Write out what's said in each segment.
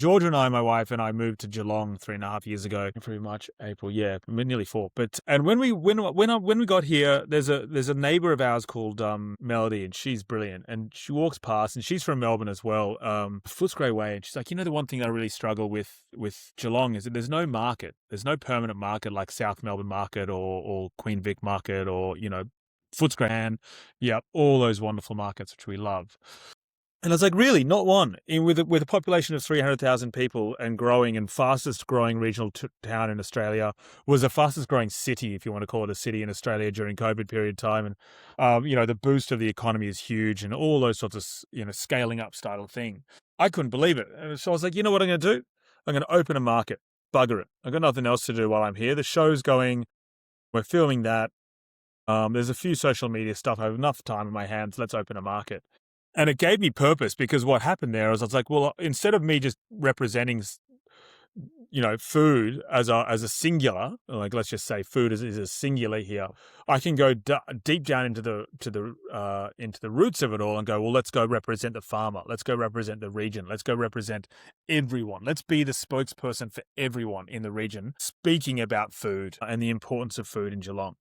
Georgia and I, my wife and I, moved to Geelong 3.5 years ago. Pretty much April, yeah, nearly four. But and when we got here, there's a neighbour of ours called Melody, and she's brilliant. And she walks past, and she's from Melbourne as well, Footscray Way, and she's like, the one thing I really struggle with Geelong is that there's no market, there's no permanent market like South Melbourne Market or Queen Vic Market or Footscray, yeah, all those wonderful markets which we love. And I was like, really, not one. With a population of 300,000 people and growing, and fastest growing regional town in Australia, was the fastest growing city, if you want to call it a city, in Australia during COVID period time. And, the boost of the economy is huge and all those sorts of, scaling up style thing. I couldn't believe it. And so I was like, you know what I'm going to do? I'm going to open a market. Bugger it. I've got nothing else to do while I'm here. The show's going. We're filming that. There's a few social media stuff. I have enough time in my hands. Let's open a market. And it gave me purpose, because what happened there is I was like, well, instead of me just representing, food as a singular, like let's just say food is a singular here, I can go deep down into the roots of it all and go, well, let's go represent the farmer. Let's go represent the region. Let's go represent everyone. Let's be the spokesperson for everyone in the region, speaking about food and the importance of food in Geelong.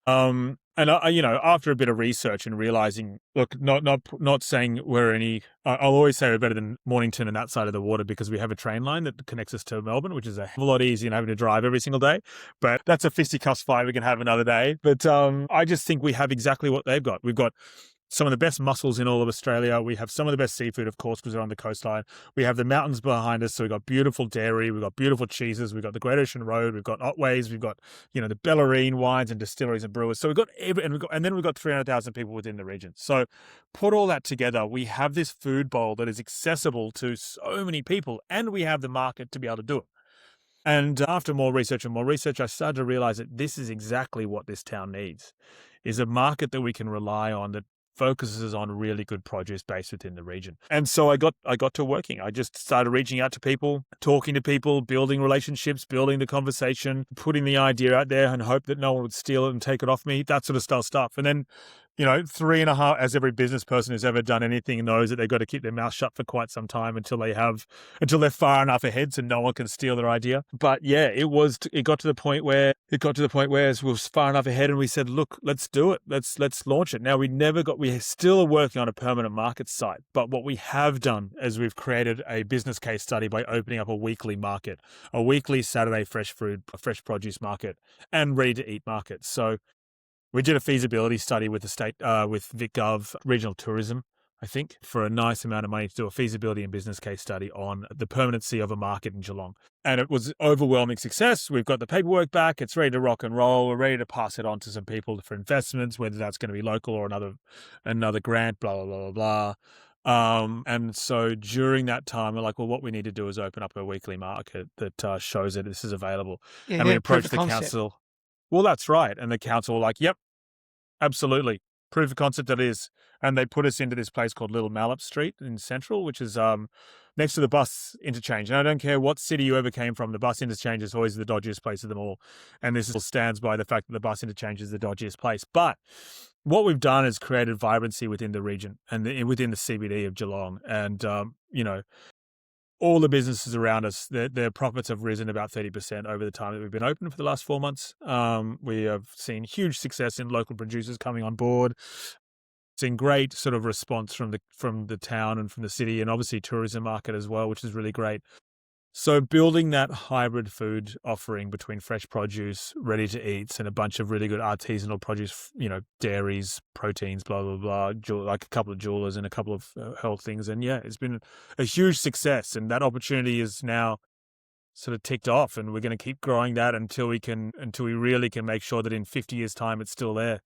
And after a bit of research and realizing, look, not saying we're any, I'll always say we're better than Mornington and that side of the water, because we have a train line that connects us to Melbourne, which is a hell of a lot easier than having to drive every single day. But that's a fisticuffs fight we can have another day. But I just think we have exactly what they've got. We've got some of the best mussels in all of Australia. We have some of the best seafood, of course, because we're on the coastline. We have the mountains behind us, so we've got beautiful dairy, we've got beautiful cheeses, we've got the Great Ocean Road, we've got Otways, we've got the Bellarine wines and distilleries and brewers. So we've got and then we've got 300,000 people within the region. So put all that together, we have this food bowl that is accessible to so many people, and we have the market to be able to do it. And after more research, I started to realize that this is exactly what this town needs, is a market that we can rely on, that focuses on really good produce based within the region. And so I got to working. I just started reaching out to people, talking to people, building relationships, building the conversation, putting the idea out there and hope that no one would steal it and take it off me, that sort of stuff. And then 3.5, as every business person who's ever done anything knows, that they've got to keep their mouth shut for quite some time until they're far enough ahead so no one can steal their idea. But yeah, it got to the point where we were far enough ahead, and we said, look, let's do it. Let's launch it. Now we still are working on a permanent market site, but what we have done is we've created a business case study by opening up a weekly market, a weekly Saturday fresh produce market and ready to eat market. So we did a feasibility study with the state, with VicGov Regional Tourism, I think, for a nice amount of money to do a feasibility and business case study on the permanency of a market in Geelong. And it was overwhelming success. We've got the paperwork back. It's ready to rock and roll. We're ready to pass it on to some people for investments, whether that's going to be local or another grant, blah, blah, blah, blah, blah. And so during that time, we're like, well, what we need to do is open up a weekly market that shows that this is available. Yeah, and we proof approached of the concept. council. Well, that's right. And the council were like, yep, absolutely. Proof of concept it is. And they put us into this place called Little Mallup Street in Central, which is next to the bus interchange. And I don't care what city you ever came from, the bus interchange is always the dodgiest place of them all. And this stands by the fact that the bus interchange is the dodgiest place. But what we've done is created vibrancy within the region and within the CBD of Geelong. And, all the businesses around us, their profits have risen about 30% over the time that we've been open for the last 4 months. We have seen huge success in local producers coming on board. Seen great sort of response from the town and from the city, and obviously tourism market as well, which is really great. So building that hybrid food offering between fresh produce, ready to eats, and a bunch of really good artisanal produce, dairies, proteins, blah, blah, blah, like a couple of jewelers and a couple of health things. And yeah, it's been a huge success. And that opportunity is now sort of ticked off, and we're going to keep growing that until we really can make sure that in 50 years' time, it's still there.